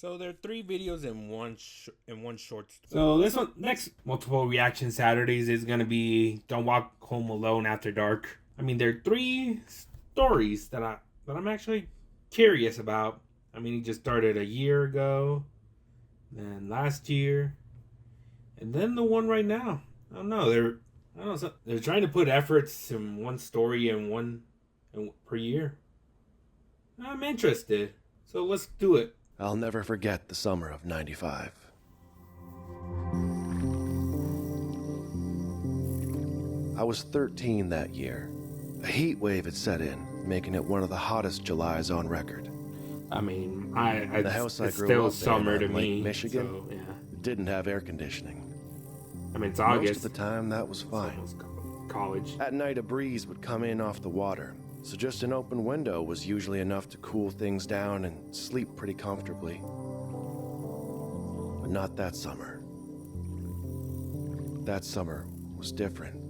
So there are three videos in one short. So this one, next multiple reaction Saturdays is gonna be "Don't Walk Home Alone After Dark." I mean, there are three stories that I'm actually curious about. I mean, he just started a year ago, then last year, and then the one right now. I don't know. They're trying to put efforts in one story and one per year. I'm interested. So let's do it. I'll never forget the summer of '95. I was 13 that year. A heat wave had set in, making it one of the hottest Julys on record. I mean, The house I it's grew still up summer in to on Lake me. Michigan So, yeah. didn't have air conditioning. I mean, it's Most August. of the time, that was fine. It's college. At night, a breeze would come in off the water, so just an open window was usually enough to cool things down and sleep pretty comfortably. But not that summer. That summer was different.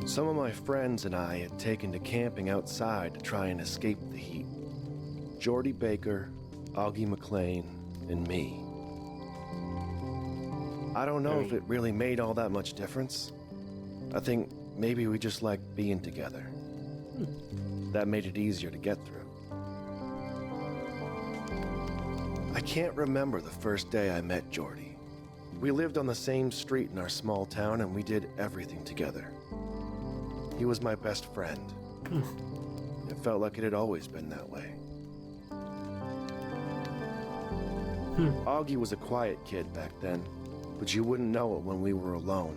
Some of my friends and I had taken to camping outside to try and escape the heat. Jordy Baker, Augie McLean, and me. I don't know if it really made all that much difference. I think maybe we just liked being together. That made it easier to get through. I can't remember the first day I met Jordy. We lived on the same street in our small town and we did everything together. He was my best friend. It felt like it had always been that way. Augie was a quiet kid back then, but you wouldn't know it when we were alone.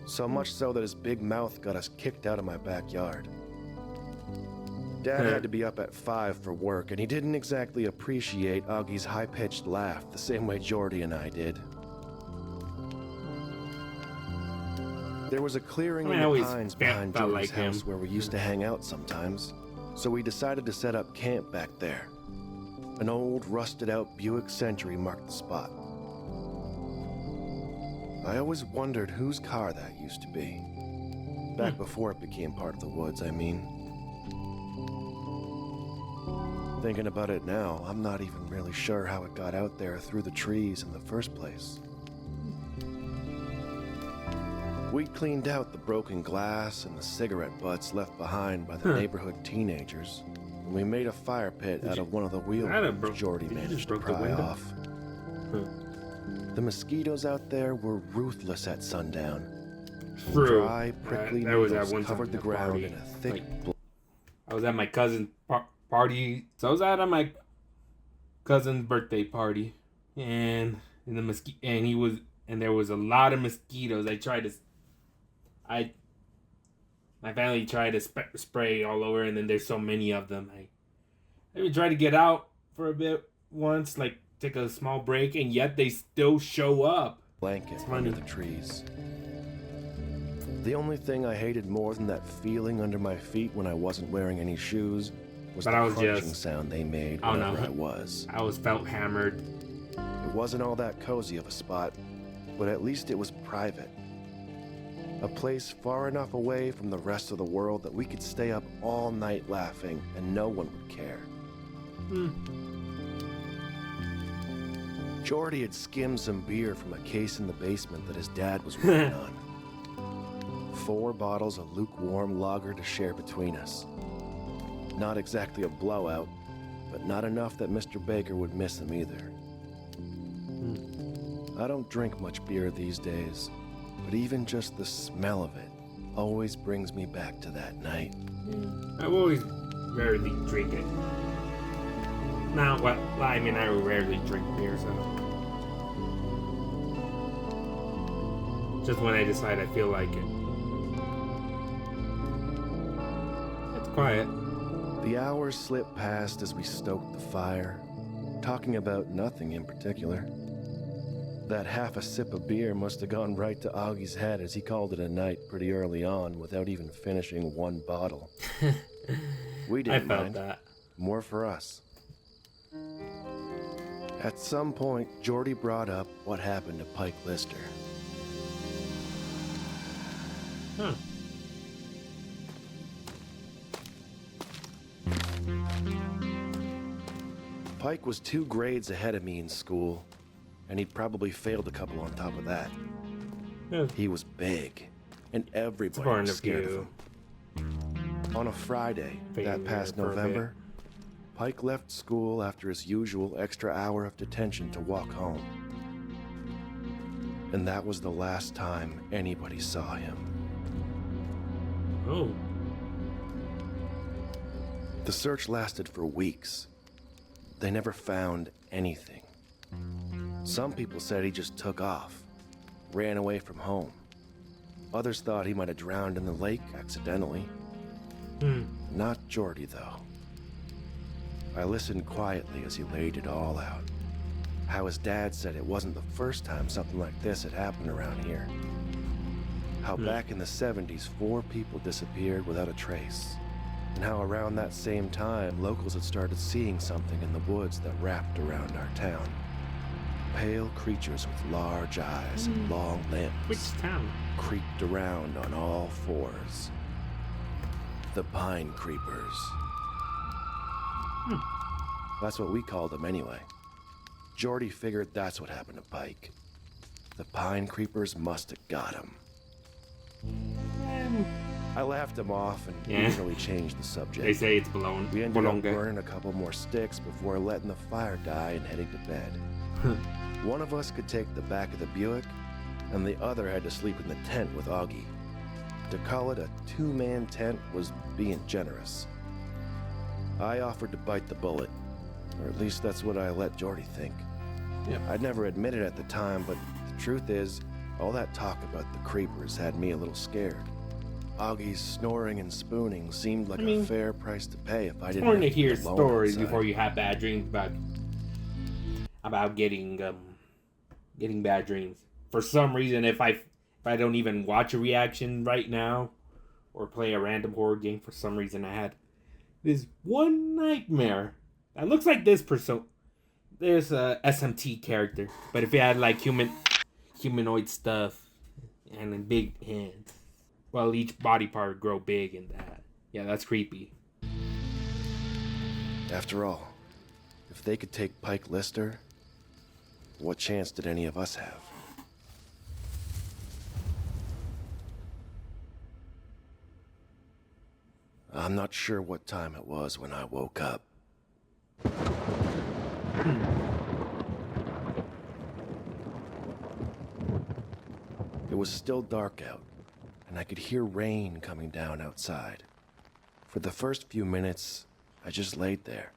So much so that his big mouth got us kicked out of my backyard. Dad had to be up at 5 for work, and he didn't exactly appreciate Augie's high-pitched laugh the same way Jordy and I did. There was a clearing in the pines behind Jordy's house where we used to hang out sometimes, so we decided to set up camp back there. An old, rusted-out Buick Century marked the spot. I always wondered whose car that used to be. Back before it became part of the woods, I mean. Thinking about it now, I'm not even really sure how it got out there through the trees in the first place. We'd cleaned out the broken glass and the cigarette butts left behind by the neighborhood teenagers, and we made a fire pit out of one of the wheels Jordy managed to pry off. The mosquitoes out there were ruthless at sundown. Dry, prickly needles covered the ground in a thick... I was at my cousin's party. So I was at my cousin's birthday party, and there was a lot of mosquitoes. My family tried to spray all over, and then there's so many of them. I even tried to get out for a bit once, like take a small break, and yet they still show up. Blanket under the trees. The only thing I hated more than that feeling under my feet when I wasn't wearing any shoes was the crunching sound they made wherever I was. I felt hammered. It wasn't all that cozy of a spot, but at least it was private. A place far enough away from the rest of the world that we could stay up all night laughing and no one would care. Jordy had skimmed some beer from a case in the basement that his dad was working on. 4 bottles of lukewarm lager to share between us. Not exactly a blowout, but not enough that Mr. Baker would miss him either. I don't drink much beer these days, but even just the smell of it always brings me back to that night. I've always rarely drink it. I rarely drink beer, so just when I decide I feel like it. It's quiet. The hours slipped past as we stoked the fire, talking about nothing in particular. That half a sip of beer must have gone right to Augie's head as he called it a night pretty early on without even finishing 1 bottle. We didn't mind. That. More for us. At some point, Jordy brought up what happened to Pike Lister. Pike was 2 grades ahead of me in school, and he'd probably failed a couple on top of that. Yeah. He was big, and everybody was scared of him. On a Friday, that past November, Pike left school after his usual extra hour of detention to walk home. And that was the last time anybody saw him. Oh. The search lasted for weeks. They never found anything. Some people said he just took off, ran away from home. Others thought he might have drowned in the lake accidentally. Not Jordy, though. I listened quietly as he laid it all out. How his dad said it wasn't the first time something like this had happened around here. How back in the 70s, 4 people disappeared without a trace. And how around that same time, locals had started seeing something in the woods that wrapped around our town. Pale creatures with large eyes and long limbs. Which town? Creeped around on all 4s. The Pine Creepers. That's what we called them anyway. Jordy figured that's what happened to Pike. The Pine Creepers must have got him. I laughed him off and didn't really change the subject. They say it's blown. We ended up burning a couple more sticks before letting the fire die and heading to bed. One of us could take the back of the Buick, and the other had to sleep in the tent with Augie. To call it a 2-man tent was being generous. I offered to bite the bullet, or at least that's what I let Jordy think. Yep. I'd never admit it at the time, but the truth is, all that talk about the creepers had me a little scared. Augie's snoring and spooning seemed like a fair price to pay if I didn't. It's important to hear stories outside. before you have bad dreams about getting bad dreams. For some reason, if I don't even watch a reaction right now or play a random horror game, for some reason I had this one nightmare that looks like this person. There's a SMT character, but if it had like humanoid stuff and then big hands, well, each body part would grow big and that. Yeah, that's creepy. After all, if they could take Pike Lister, what chance did any of us have? I'm not sure what time it was when I woke up. It was still dark out, and I could hear rain coming down outside. For the first few minutes, I just laid there,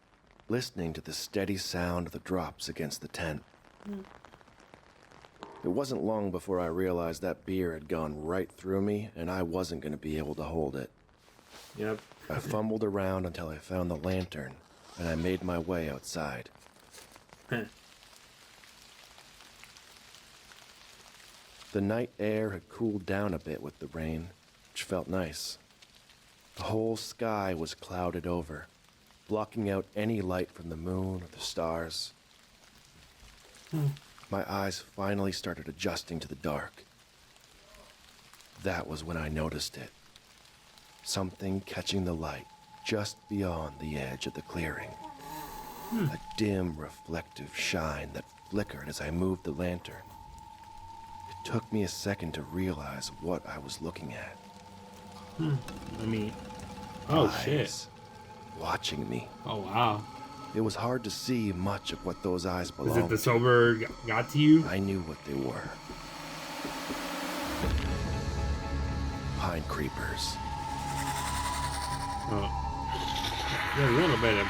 listening to the steady sound of the drops against the tent. It wasn't long before I realized that beer had gone right through me, and I wasn't going to be able to hold it. Yep. I fumbled around until I found the lantern, and I made my way outside. The night air had cooled down a bit with the rain, which felt nice. The whole sky was clouded over, blocking out any light from the moon or the stars. My eyes finally started adjusting to the dark. That was when I noticed it. Something catching the light just beyond the edge of the clearing. A dim, reflective shine that flickered as I moved the lantern. It took me a second to realize what I was looking at. Oh, Eyes shit. Watching me. Oh, wow. It was hard to see much of what those eyes belonged Is it the sober got to you? I knew what they were. Pine Creepers. Oh. Yeah, a little bit of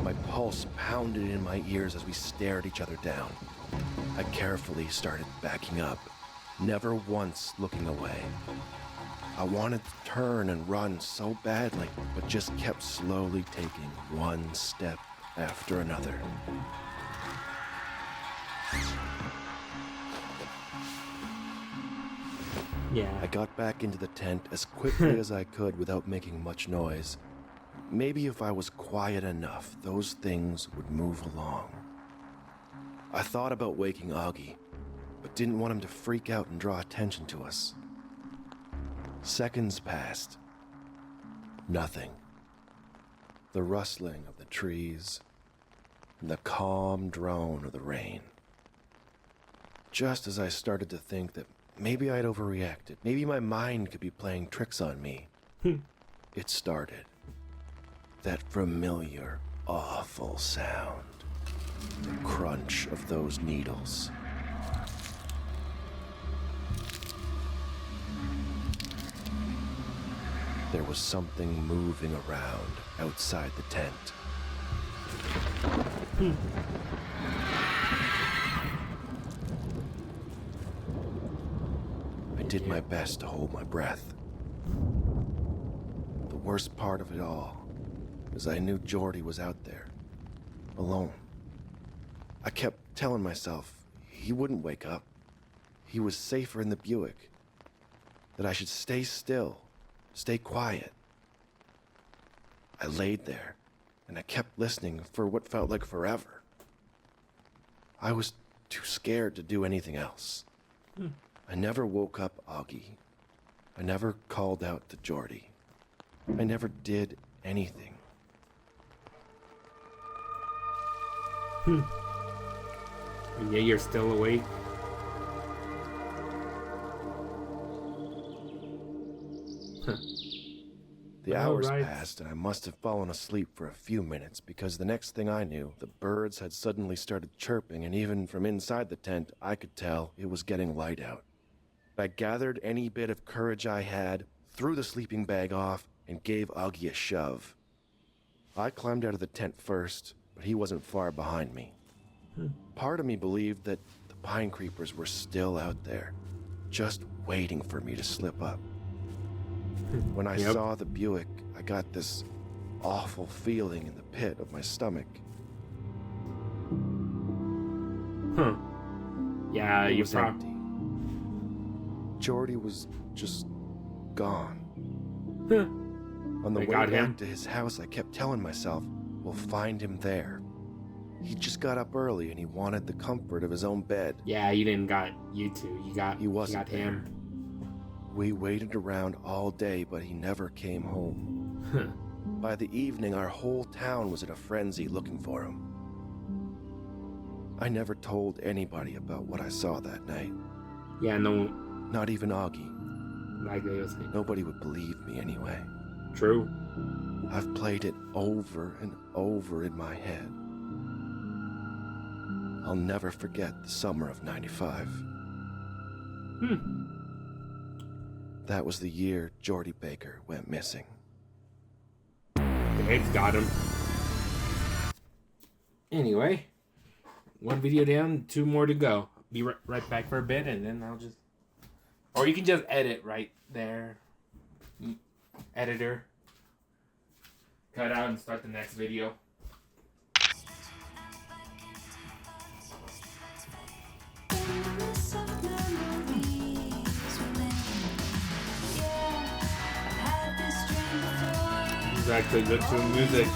My pulse pounded in my ears as we stared each other down. I carefully started backing up, never once looking away. I wanted to turn and run so badly, but just kept slowly taking one step after another. Yeah. I got back into the tent as quickly as I could without making much noise. Maybe if I was quiet enough, those things would move along. I thought about waking Augie, but didn't want him to freak out and draw attention to us. Seconds passed. Nothing. the rustling of the trees, and the calm drone of the rain. Just as I started to think that maybe I'd overreacted, maybe my mind could be playing tricks on me, it started. That familiar, awful sound. The crunch of those needles. There was something moving around outside the tent. I did my best to hold my breath. The worst part of it all is I knew Jordy was out there, alone. I kept telling myself he wouldn't wake up. He was safer in the Buick. That I should stay still, stay quiet. I laid there, and I kept listening for what felt like forever. I was too scared to do anything else. I never woke up Augie. I never called out to Jordy. I never did anything. And yet you're still awake. The hours passed, and I must have fallen asleep for a few minutes, because the next thing I knew, the birds had suddenly started chirping, and even from inside the tent, I could tell it was getting light out. I gathered any bit of courage I had, threw the sleeping bag off, and gave Augie a shove. I climbed out of the tent first, but he wasn't far behind me. Part of me believed that the pine creepers were still out there, just waiting for me to slip up. When I saw the Buick, I got this awful feeling in the pit of my stomach. Yeah, it was empty. Jordy was just gone. On the way back to his house, I kept telling myself, we'll find him there. He just got up early and he wanted the comfort of his own bed. Yeah, you didn't got you two. He wasn't there. Him. We waited around all day, but he never came home. By the evening, our whole town was in a frenzy looking for him. I never told anybody about what I saw that night. Yeah, no. Not even Augie. Like nobody would believe me anyway. True. I've played it over and over in my head. I'll never forget the summer of '95. That was the year Jordy Baker went missing. Dave's got him. Anyway, one video down, 2 more to go. Be right back for a bit, and then I'll just... Or you can just edit right there. Editor. Cut out and start the next video. This is actually good tune music.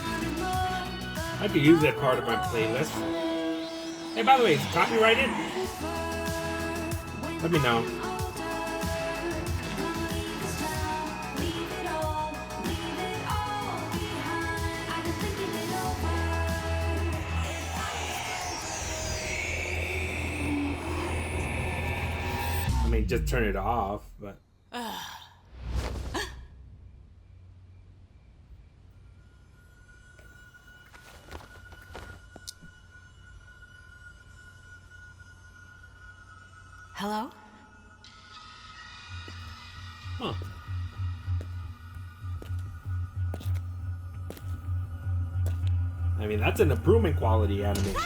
I could use that part of my playlist. Hey, by the way, is it copyrighted? Let me know. I mean, just turn it off, but... Hello? Huh. I mean, that's an improvement quality animation.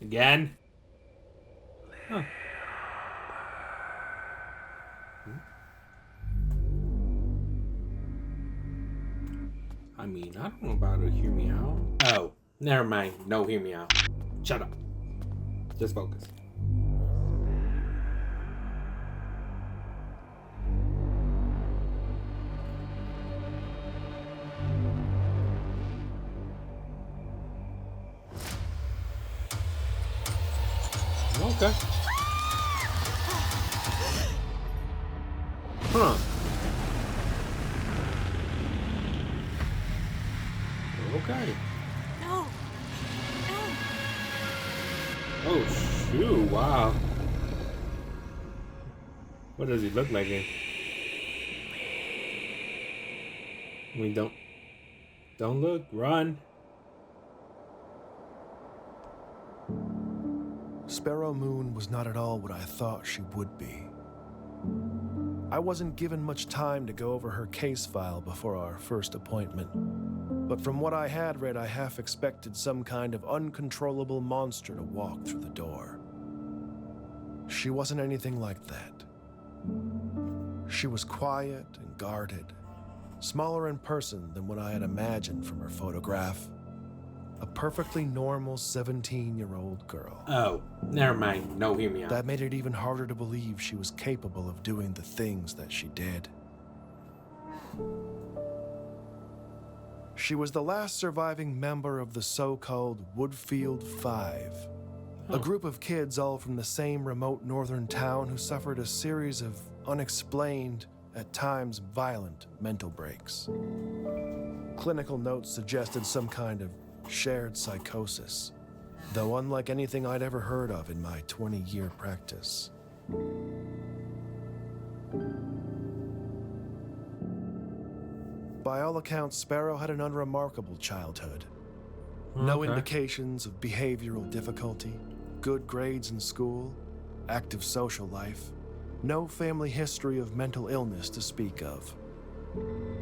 Again? Huh. I mean, I don't know about it. Hear me out. Oh, never mind. No, hear me out. Shut up. Just focus. Okay. Huh. Okay. No. Oh, shoot. Wow. What does he look like? I mean, don't look. Run. Sparrow Moon was not at all what I thought she would be. I wasn't given much time to go over her case file before our first appointment, but from what I had read, I half expected some kind of uncontrollable monster to walk through the door. She wasn't anything like that. She was quiet and guarded, smaller in person than what I had imagined from her photograph. A perfectly normal 17-year-old girl. Oh, never mind. No, hear me out. That made it even harder to believe she was capable of doing the things that she did. She was the last surviving member of the so-called Woodfield Five, a group of kids all from the same remote northern town who suffered a series of unexplained, at times violent, mental breaks. Clinical notes suggested some kind of shared psychosis, though unlike anything I'd ever heard of in my 20-year practice. By all accounts, Sparrow had an unremarkable childhood. No indications of behavioral difficulty, good grades in school, active social life, no family history of mental illness to speak of.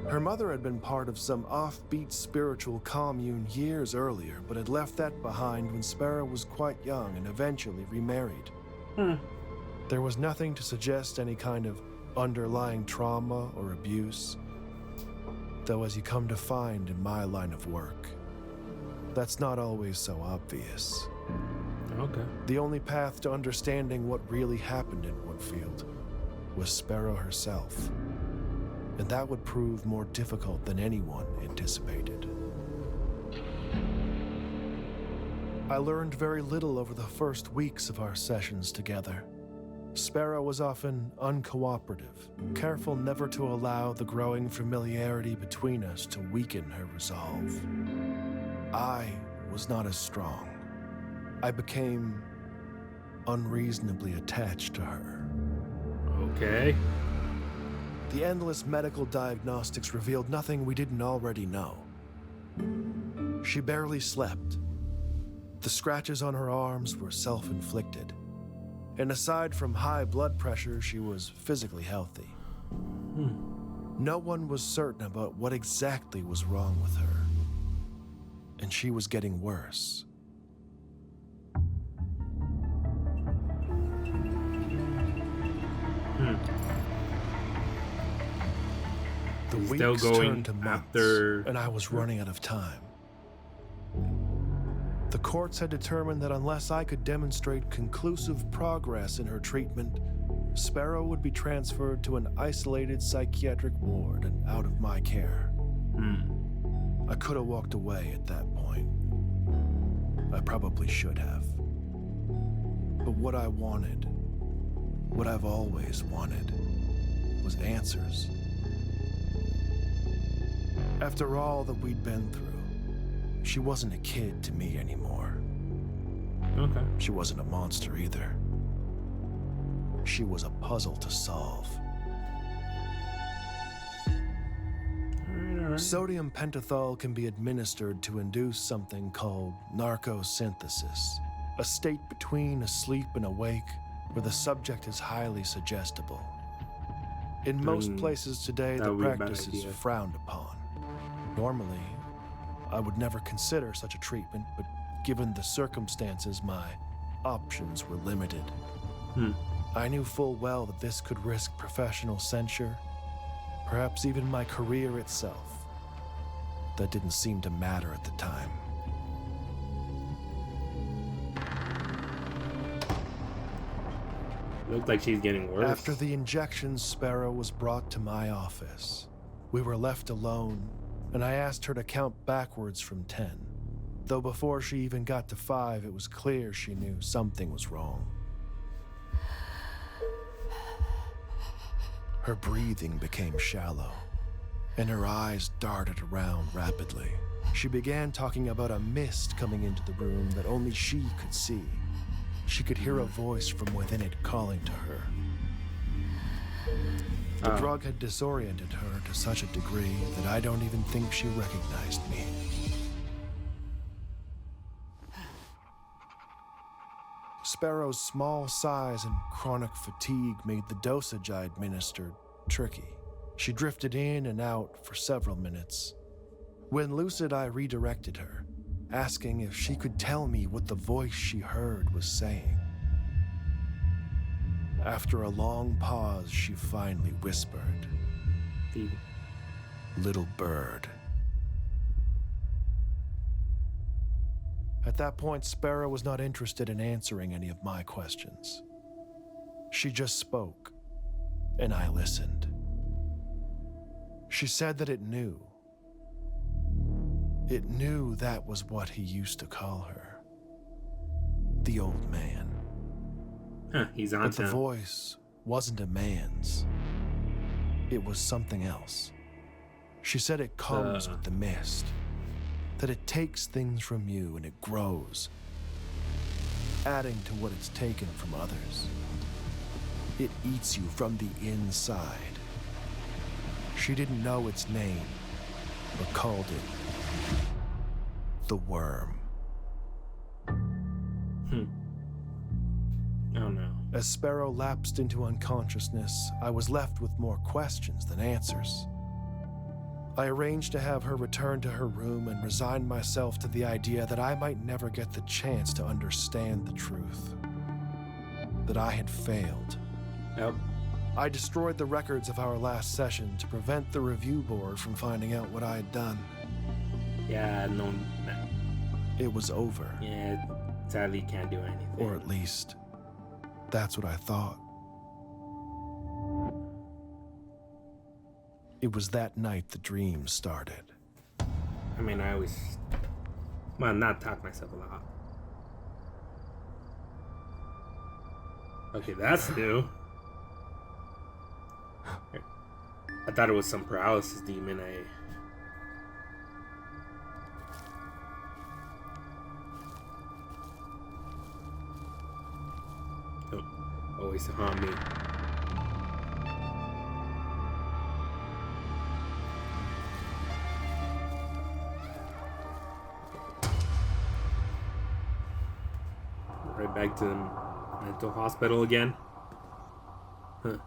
Her mother had been part of some offbeat spiritual commune years earlier, but had left that behind when Sparrow was quite young and eventually remarried. There was nothing to suggest any kind of underlying trauma or abuse, though as you come to find in my line of work, that's not always so obvious. Okay. The only path to understanding what really happened in Woodfield was Sparrow herself. And that would prove more difficult than anyone anticipated. I learned very little over the first weeks of our sessions together. Sparrow was often uncooperative, careful never to allow the growing familiarity between us to weaken her resolve. I was not as strong. I became unreasonably attached to her. Okay. The endless medical diagnostics revealed nothing we didn't already know. She barely slept. The scratches on her arms were self-inflicted. And aside from high blood pressure, she was physically healthy. No one was certain about what exactly was wrong with her. And she was getting worse. The weeks still going turned to months, after... and I was running out of time. The courts had determined that unless I could demonstrate conclusive progress in her treatment, Sparrow would be transferred to an isolated psychiatric ward and out of my care. I could have walked away at that point. I probably should have. But what I wanted, what I've always wanted, was answers. After all that we'd been through, she wasn't a kid to me anymore. Okay. She wasn't a monster either. She was a puzzle to solve. All right. Sodium pentothal can be administered to induce something called narcosynthesis, a state between asleep and awake where the subject is highly suggestible. In most places today, the practice is frowned upon. Normally, I would never consider such a treatment, but given the circumstances, my options were limited. I knew full well that this could risk professional censure, perhaps even my career itself. That didn't seem to matter at the time. Looks like she's getting worse. After the injections, Sparrow was brought to my office. We were left alone, and I asked her to count backwards from 10. Though before she even got to 5, it was clear she knew something was wrong. Her breathing became shallow, and her eyes darted around rapidly. She began talking about a mist coming into the room that only she could see. She could hear a voice from within it calling to her. The drug had disoriented her to such a degree that I don't even think she recognized me. Sparrow's small size and chronic fatigue made the dosage I administered tricky. She drifted in and out for several minutes. When lucid, I redirected her, asking if she could tell me what the voice she heard was saying. After a long pause, she finally whispered, "Little bird." At that point, Sparrow was not interested in answering any of my questions. She just spoke, and I listened. She said that it knew. It knew that was what he used to call her. The old man. He's on But the voice wasn't a man's. It was something else. She said it comes with the mist. That it takes things from you and it grows, adding to what it's taken from others. It eats you from the inside. She didn't know its name, but called it the worm. Oh no. As Sparrow lapsed into unconsciousness, I was left with more questions than answers. I arranged to have her return to her room and resigned myself to the idea that I might never get the chance to understand the truth. That I had failed. Yep. I destroyed the records of our last session to prevent the review board from finding out what I had done. Yeah, no. It was over. Yeah, sadly can't do anything. Or at least, that's what I thought. It was that night the dream started. I mean, I always, well, not talk myself a lot. Okay, that's new. I thought it was some paralysis demon. Always to harm me. Right back to the mental hospital again. Huh.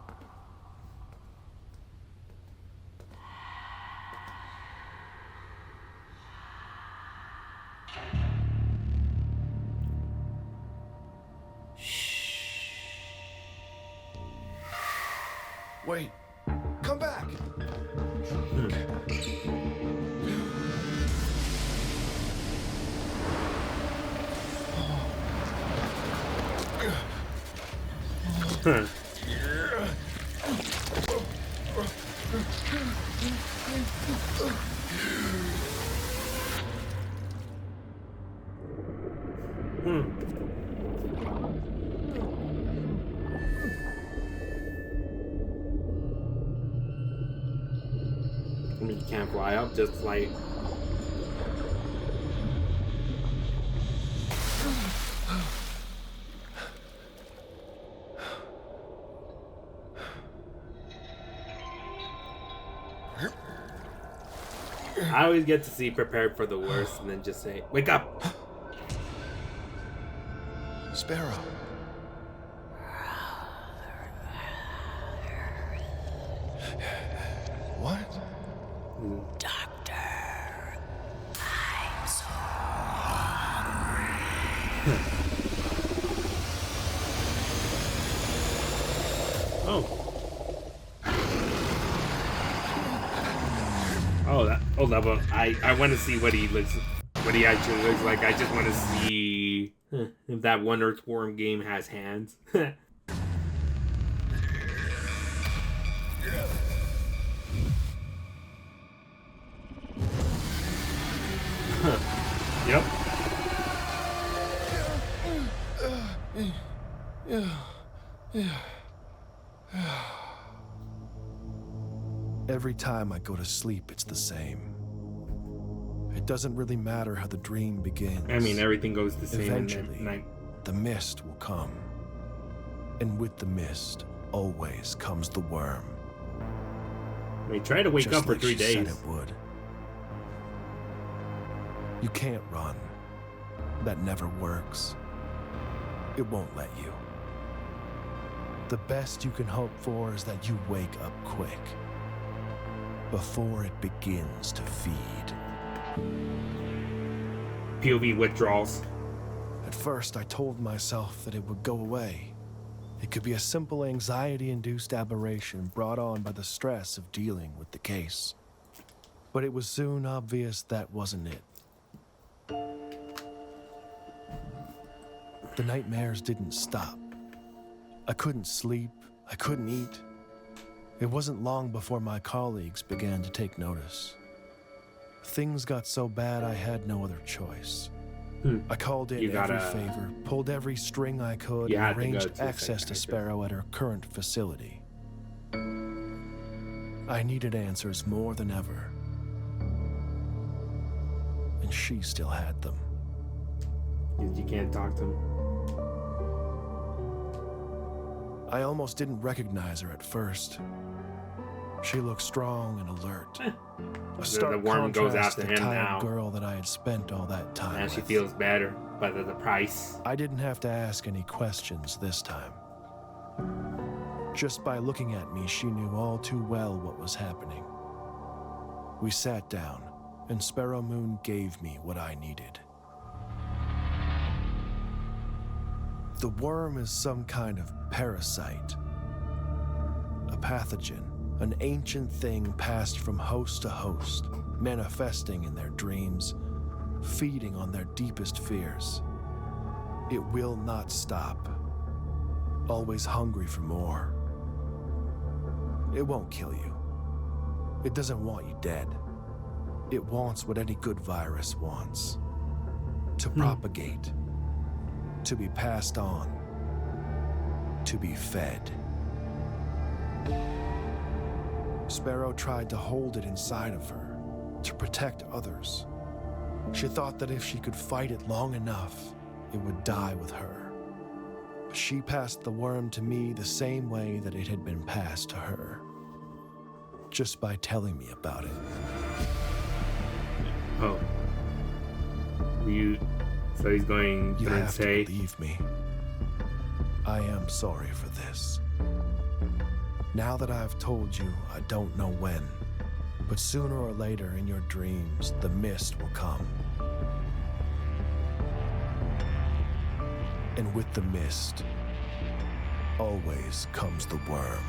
Wait, come back! Huh. I mean, you can't fly up, just like. I always get to see prepared for the worst and then just say, wake up! Sparrow. What? Doctor, I'm so hungry. Oh. Hold up. I want to see what he actually looks like. I just want to see if that one Earthworm game has hands. Yep. Every time I go to sleep, it's the same. It doesn't really matter how the dream begins. I mean, everything goes the same. Eventually, the mist will come. And with the mist, always comes the worm. They try to wake Just up for like 3 she days. said it would. You can't run. That never works. It won't let you. The best you can hope for is that you wake up quick, before it begins to feed. POV withdrawals. At first, I told myself that it would go away. It could be a simple anxiety-induced aberration brought on by the stress of dealing with the case. But it was soon obvious that wasn't it. The nightmares didn't stop. I couldn't sleep, I couldn't eat. It wasn't long before my colleagues began to take notice. Things got so bad I had no other choice. I called in every favor, pulled every string I could, and arranged access to Sparrow at her current facility. I needed answers more than ever. And she still had them. You can't talk to him. I almost didn't recognize her at first. She looked strong and alert. A stark the worm goes contrast after to the him tired now. girl that I had spent all that time And with. she feels better, but at the price. I didn't have to ask any questions this time. Just by looking at me, she knew all too well what was happening. We sat down, and Sparrow Moon gave me what I needed. The worm is some kind of parasite, a pathogen, an ancient thing passed from host to host, manifesting in their dreams, feeding on their deepest fears. It will not stop, always hungry for more. It won't kill you. It doesn't want you dead. It wants what any good virus wants: to propagate, to be passed on, to be fed. Sparrow tried to hold it inside of her, to protect others. She thought that if she could fight it long enough, it would die with her. But she passed the worm to me the same way that it had been passed to her, just by telling me about it. Oh. So he's going You to have say, to believe me. I am sorry for this. Now that I've told you, I don't know when, but sooner or later in your dreams, the mist will come. And with the mist, always comes the worm.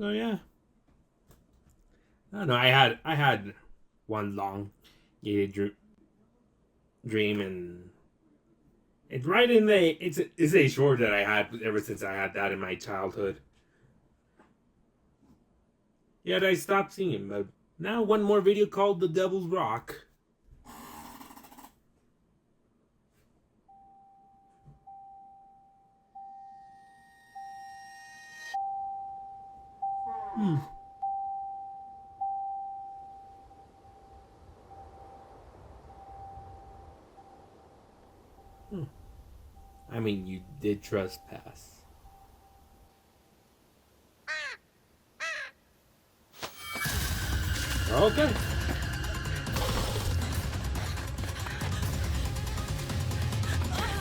oh yeah. No, I had one long dream, and it's right in the it's a short that I had ever since I had that in my childhood. Yet I stopped seeing him, but now one more video called The Devil's Rock. I mean, you did trespass. Okay.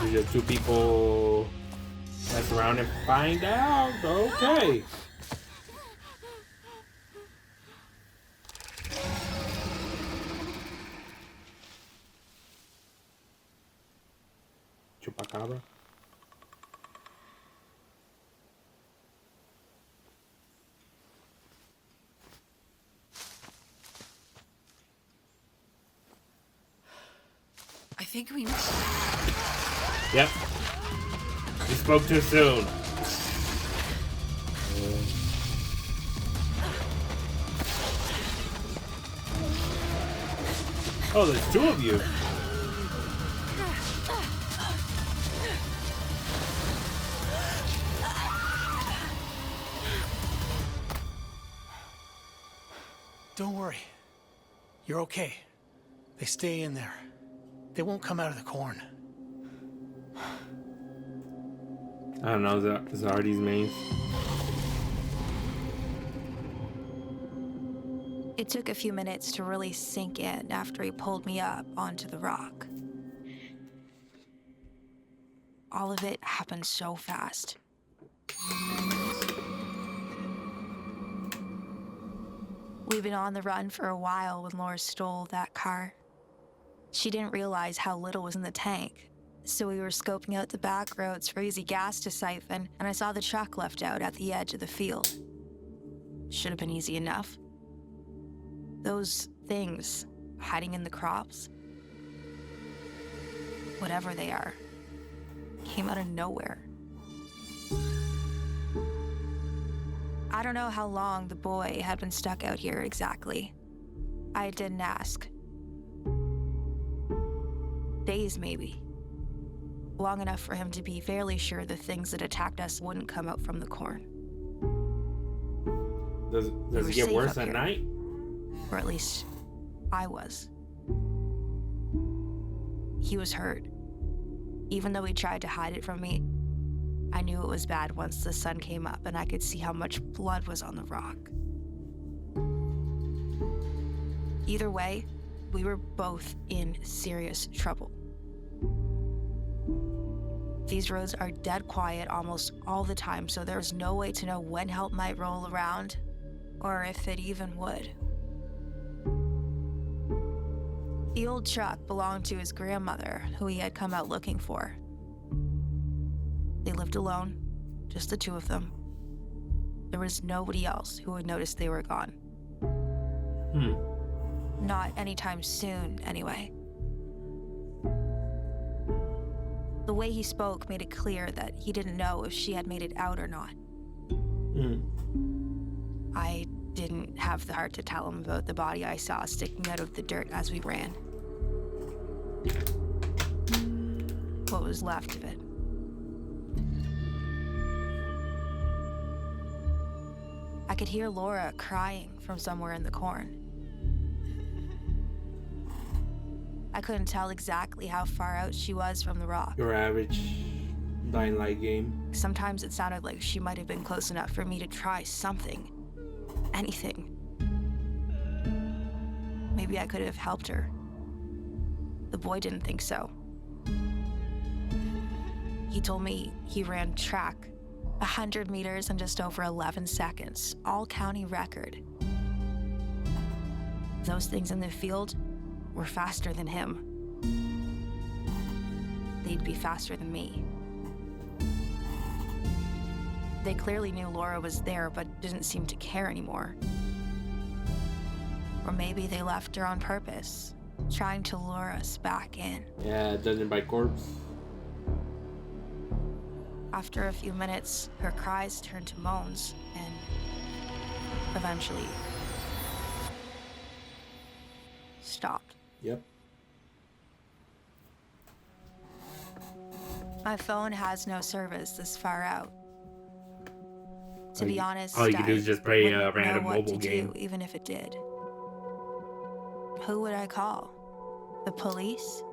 We just two people mess around and find out. Okay. Chupacabra. I think we... Yep. You spoke too soon. Oh, there's two of you. Don't worry. You're okay. They stay in there. They won't come out of the corn. I don't know, is that Artie's maze? It took a few minutes to really sink in after he pulled me up onto the rock. All of it happened so fast. We've been on the run for a while when Laura stole that car. She didn't realize how little was in the tank, so we were scoping out the back roads for easy gas to siphon, and I saw the truck left out at the edge of the field. Should have been easy enough. Those things hiding in the crops, whatever they are, came out of nowhere. I don't know how long the boy had been stuck out here exactly. I didn't ask. Days, maybe. Long enough for him to be fairly sure the things that attacked us wouldn't come out from the corn. Does it get worse at night? Or at least, I was. He was hurt. Even though he tried to hide it from me, I knew it was bad once the sun came up and I could see how much blood was on the rock. Either way, we were both in serious trouble. These roads are dead quiet almost all the time, so there's no way to know when help might roll around, or if it even would. The old truck belonged to his grandmother, who he had come out looking for. They lived alone, just the two of them. There was nobody else who would notice they were gone. Not anytime soon, anyway. The way he spoke made it clear that he didn't know if she had made it out or not. I didn't have the heart to tell him about the body I saw sticking out of the dirt as we ran. What was left of it. I could hear Laura crying from somewhere in the corn. I couldn't tell exactly how far out she was from the rock. Your average Dying Light game. Sometimes it sounded like she might have been close enough for me to try something. Anything. Maybe I could have helped her. The boy didn't think so. He told me he ran track 100 meters in just over 11 seconds, all county record. Those things in the field were faster than him. They'd be faster than me. They clearly knew Laura was there, but didn't seem to care anymore. Or maybe they left her on purpose, trying to lure us back in. Yeah, Dungeon by Corpse. After a few minutes, her cries turned to moans, and eventually stopped. Yep. My phone has no service this far out. To be honest, all you can do is just play a random mobile game. Even if it did. Who would I call? The police?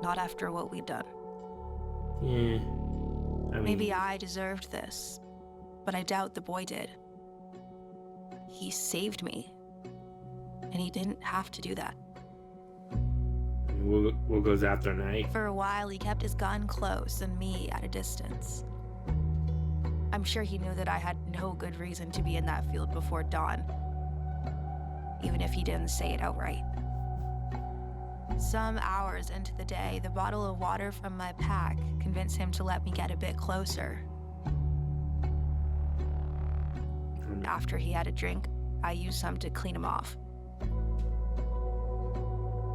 Not after what we'd done. Yeah. Maybe I deserved this, but I doubt the boy did. He saved me, and he didn't have to do that. What goes after night? For a while, he kept his gun close and me at a distance. I'm sure he knew that I had no good reason to be in that field before dawn, even if he didn't say it outright. Some hours into the day, the bottle of water from my pack convinced him to let me get a bit closer. After he had a drink, I used some to clean him off.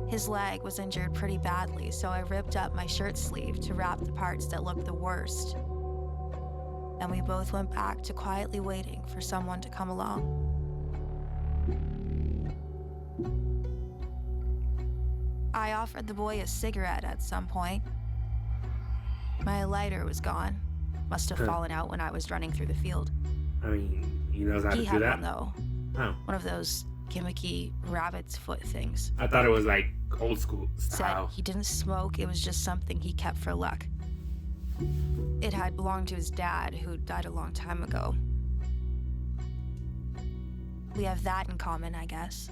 His leg was injured pretty badly, so I ripped up my shirt sleeve to wrap the parts that looked the worst. And we both went back to quietly waiting for someone to come along. I offered the boy a cigarette at some point. My lighter was gone. Must have fallen out when I was running through the field. I mean, he knows how to do that. He had one, though. Oh. One of those gimmicky rabbit's foot things. I thought it was like old school style. Said he didn't smoke, it was just something he kept for luck. It had belonged to his dad, who died a long time ago. We have that in common, I guess.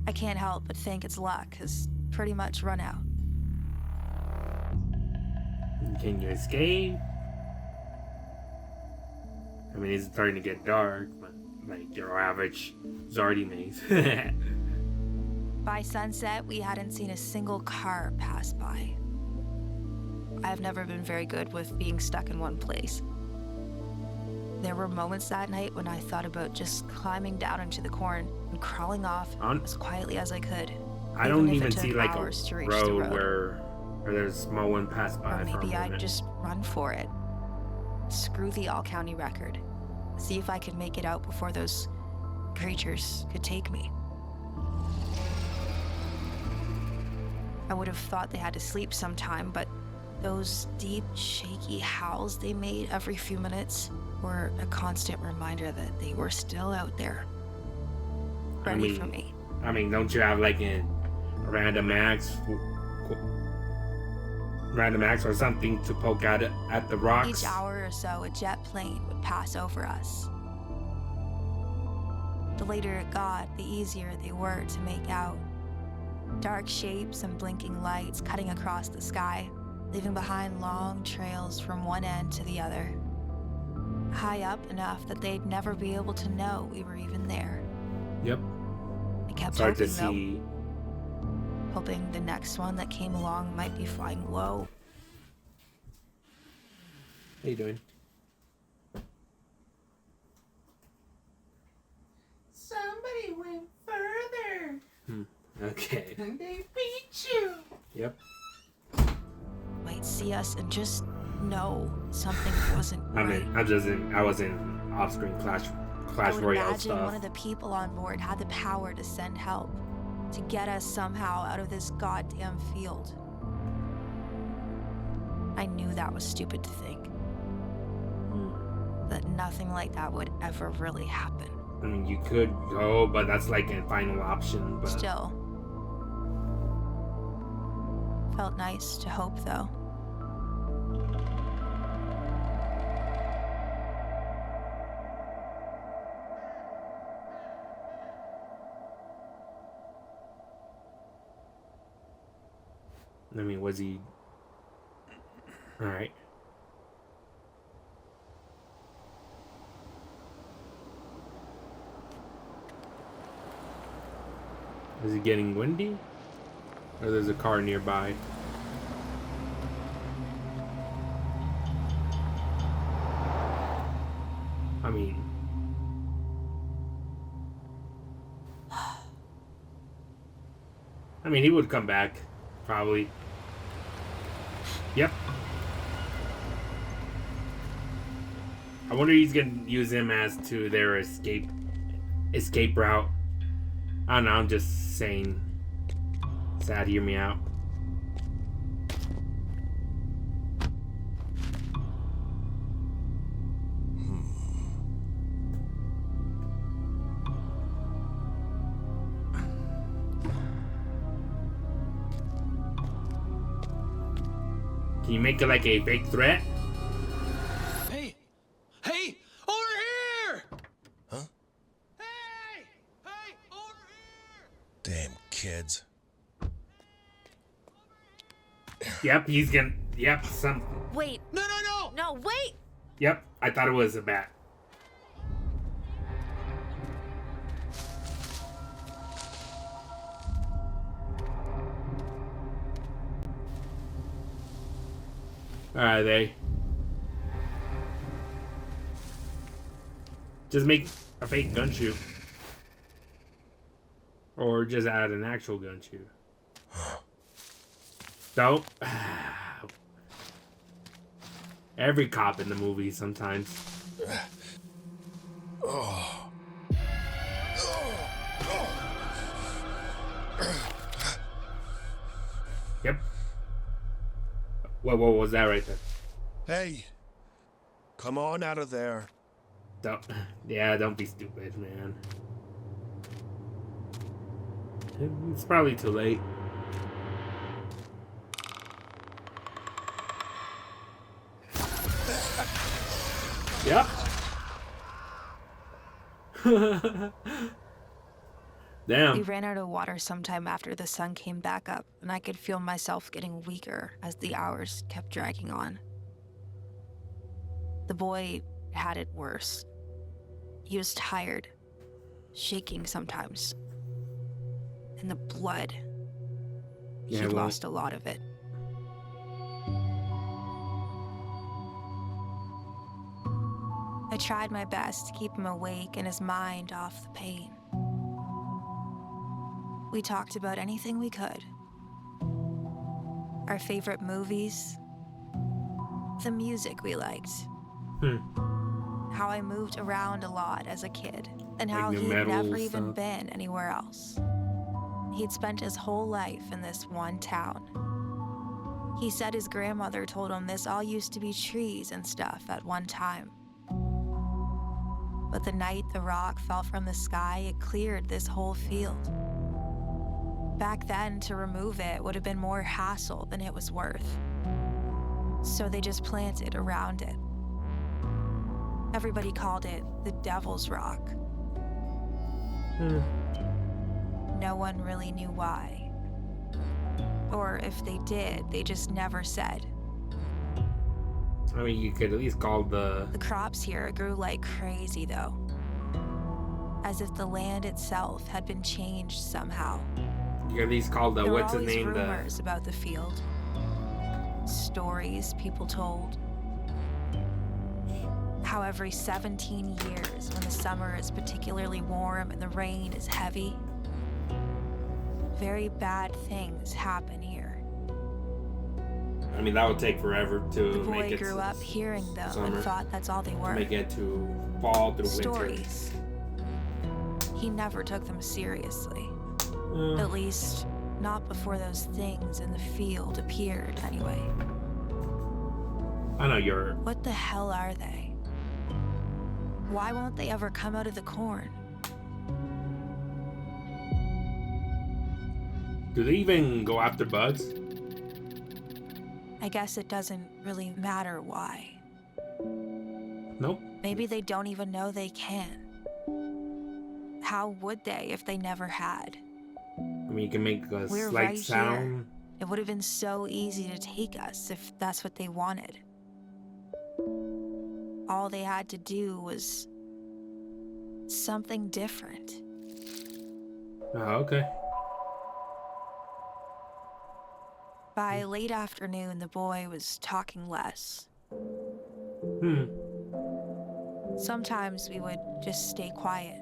I can't help but think it's luck, has pretty much run out. Can you escape? I mean, it's starting to get dark, but like your average Zardy maze. By sunset, we hadn't seen a single car pass by. I've never been very good with being stuck in one place. There were moments that night when I thought about just climbing down into the corn and crawling off as quietly as I could. I don't even see like a road where there's a small one pass by. Or maybe I'd just run for it. Screw the all-county record. See if I could make it out before those creatures could take me. I would have thought they had to sleep sometime, but those deep, shaky howls they made every few minutes were a constant reminder that they were still out there, ready for me. I mean, don't you have like a random axe or something to poke at the rocks? Each hour or so, a jet plane would pass over us. The later it got, the easier they were to make out. Dark shapes and blinking lights cutting across the sky, leaving behind long trails from one end to the other. High up enough that they'd never be able to know we were even there. Yep. I kept hoping, to see. Hoping the next one that came along might be flying low. How you doing? Somebody went further. Okay. And they beat you. Yep. Might see us and just know something wasn't right. I mean, I was in off-screen Clash Royale stuff. Imagine one of the people on board had the power to send help, to get us somehow out of this goddamn field. I knew that was stupid to think. That nothing like that would ever really happen. I mean, you could go, but that's like a final option. But still. Felt nice to hope, though. I mean, was he... Alright. Is it getting windy? Or there's a car nearby? I mean... he would come back. Probably. Yep. I wonder if he's gonna use him as to their escape route. I don't know, I'm just saying. Sad, hear me out. Can you make it like a fake threat? Hey! Hey! Over here! Huh? Hey! Hey! Over here! Damn kids. Yep, he's gonna... Yep, some... Wait. No, no, no! No, wait! Yep, I thought it was a bat. Are they? Just make a fake gun shoot. Or just add an actual gun shoot. Don't. Every cop in the movie sometimes. What was that right there? Hey, come on out of there. Don't be stupid, man. It's probably too late. Yep. Damn. We ran out of water sometime after the sun came back up, and I could feel myself getting weaker as the hours kept dragging on. The boy had it worse. He was tired, shaking sometimes. And the blood, Yeah, he'd well- lost a lot of it. I tried my best to keep him awake and his mind off the pain. We talked about anything we could. Our favorite movies, the music we liked, how I moved around a lot as a kid, and Like how new he'd metal never even stuff. been anywhere else. He'd spent his whole life in this one town. He said his grandmother told him this all used to be trees and stuff at one time. But the night the rock fell from the sky, it cleared this whole field. Back then, to remove it would have been more hassle than it was worth. So they just planted around it. Everybody called it the Devil's Rock. No one really knew why. Or if they did, they just never said. I mean, you could at least call the... The crops here grew like crazy, though. As if the land itself had been changed somehow. You could at least call the... There were What's his always name? rumors about the field. Stories people told. How every 17 years, when the summer is particularly warm and the rain is heavy, very bad things happen here. I mean, that would take forever to The make boy it grew up hearing them summer. and thought that's all they were. Make it to fall through winter. Stories. He never took them seriously. At least, not before those things in the field appeared, anyway. I know you're... What the hell are they? Why won't they ever come out of the corn? Do they even go after bugs? I guess it doesn't really matter why. Nope. Maybe they don't even know they can. How would they if they never had? I mean, you can make a We're slight right sound. here. It would have been so easy to take us if that's what they wanted. All they had to do was something different. Oh, okay. By late afternoon, the boy was talking less. Sometimes we would just stay quiet,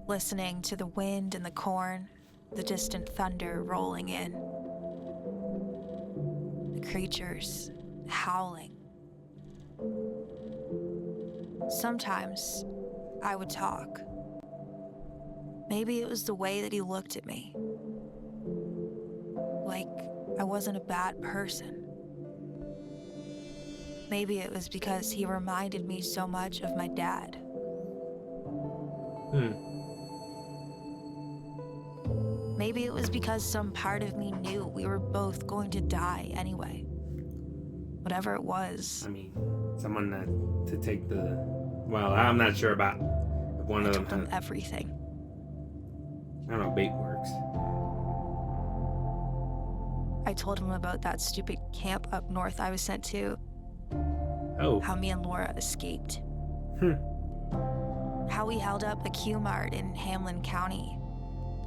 listening to the wind and the corn, the distant thunder rolling in, the creatures howling. Sometimes I would talk. Maybe it was the way that he looked at me. Like I wasn't a bad person. Maybe it was because he reminded me so much of my dad. Maybe it was because some part of me knew we were both going to die anyway. Whatever it was, I mean, someone to take the... Well, I'm not sure about if one I of them told him has... everything. I don't know, bait works. I told him about that stupid camp up north I was sent to. Oh. How me and Laura escaped. How we held up a Q-Mart in Hamlin County.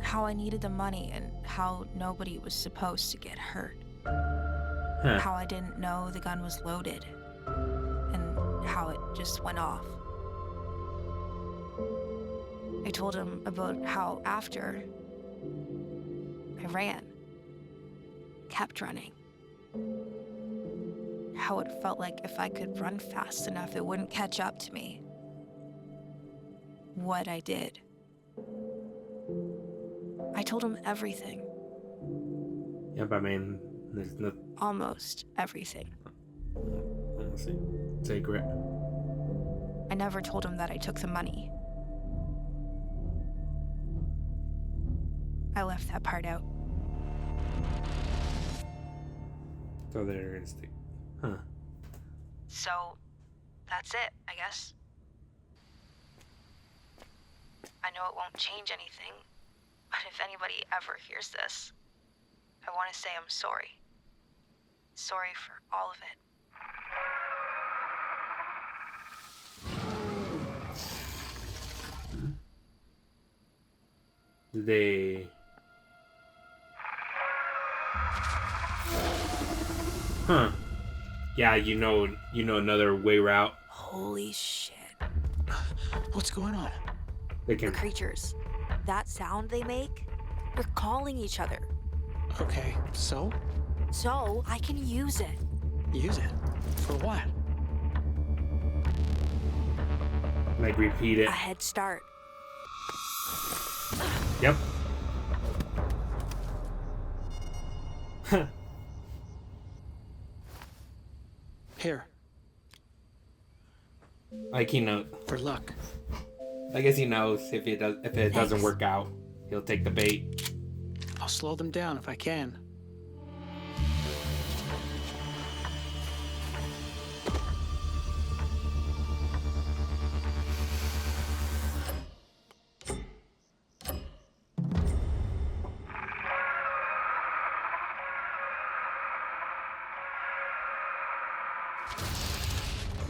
How I needed the money and how nobody was supposed to get hurt. How I didn't know the gun was loaded. And how it just went off. I told him about how after I ran. Kept running. How it felt like if I could run fast enough, it wouldn't catch up to me. What I did. I told him everything. Yep, I mean, There's no. Almost everything. Let's see. Sacred. I never told him that I took the money. I left that part out. So there is the. Huh. So, that's it, I guess. I know it won't change anything, but if anybody ever hears this, I want to say I'm sorry. Sorry for all of it. They. Huh. Yeah, you know another way route. Holy shit. What's going on? They can. Creatures. That sound they make? They're calling each other. Okay, so? So, I can use it. Use it? For what? Like repeat it. A head start. Yep. Here, Like he knows. for luck. I guess he knows if it doesn't Thanks. work out, he'll take the bait. I'll slow them down if I can.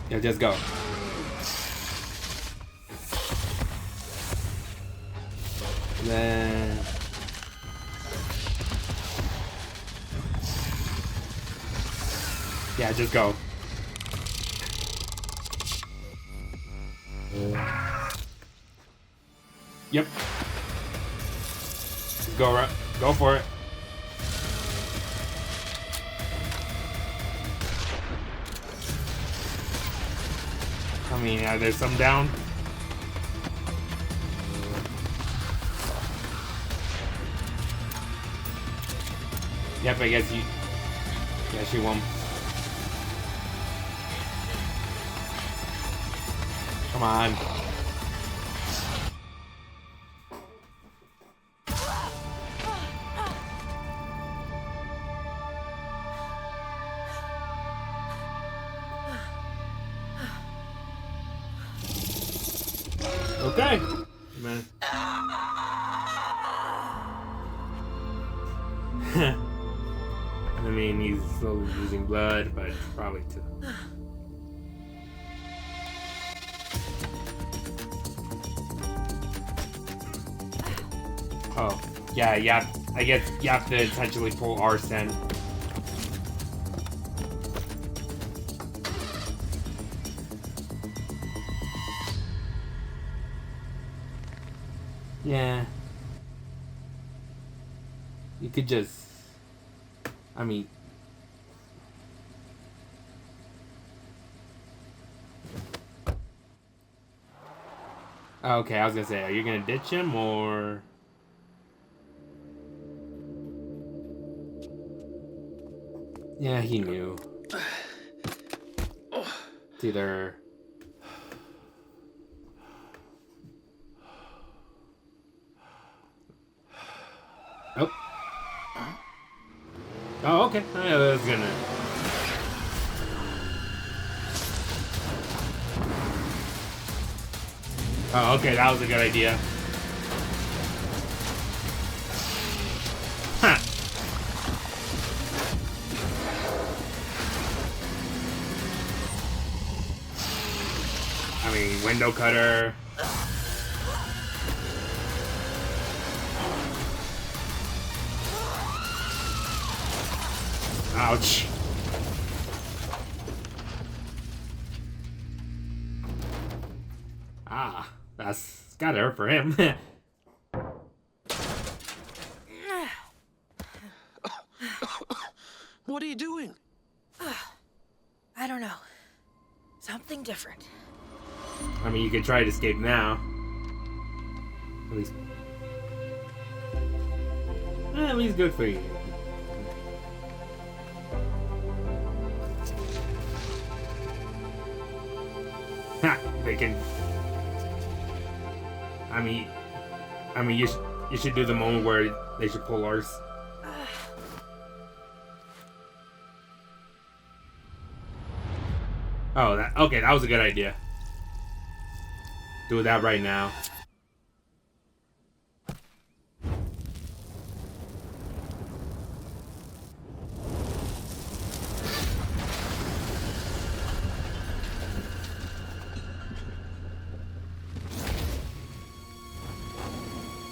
Yeah, just go. Then. Yeah, just go. Yep. Go right. Go for it. I mean, there's some down. Yep, I guess you. Yeah, she won. Come on. Okay. Man. I mean, he's slowly losing blood, but probably too. Oh, yeah. I guess you have to essentially pull Arsene. Yeah. You could just. I mean. Okay, I was gonna say, are you gonna ditch him or. Yeah, he knew. It's either. Oh. Oh, okay. Yeah, that's gonna. Oh, okay. That was a good idea. Huh. I mean, window cutter. Ouch. Ah, that's gotta hurt for him. What are you doing? I don't know. Something different. I mean, you could try to escape now. At least. At least good for you. They can. I mean, you should do the moment where they should pull ours. Oh, okay. That was a good idea. Do that right now.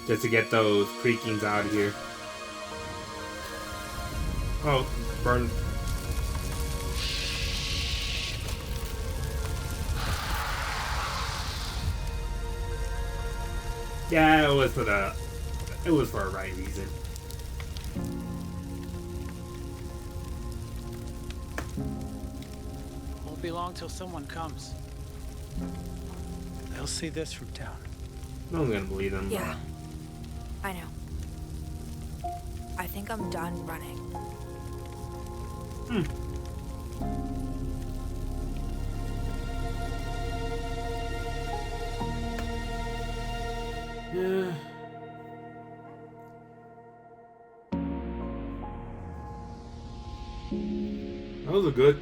Just to get those creakings out of here. Oh, burn. Yeah, it was for a right reason. Won't be long till someone comes. They'll see this from town. No one's gonna believe them. Yeah, I know. I think I'm done running. Yeah. That was a good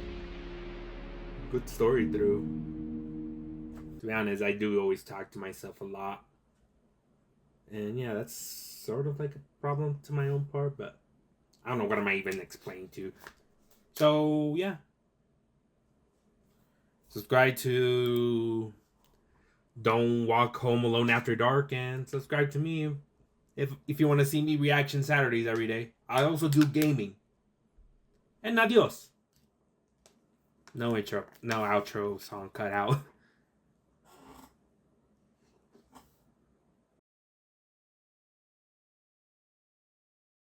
story through. To be honest, I do always talk to myself a lot. And yeah, that's sort of like a problem to my own part, but I don't know what am I even explaining to. So yeah. Subscribe to Don't Walk Home Alone After Dark, and subscribe to me if you want to see me reaction Saturdays every day. I also do gaming. And adios. No intro, no outro song cut out.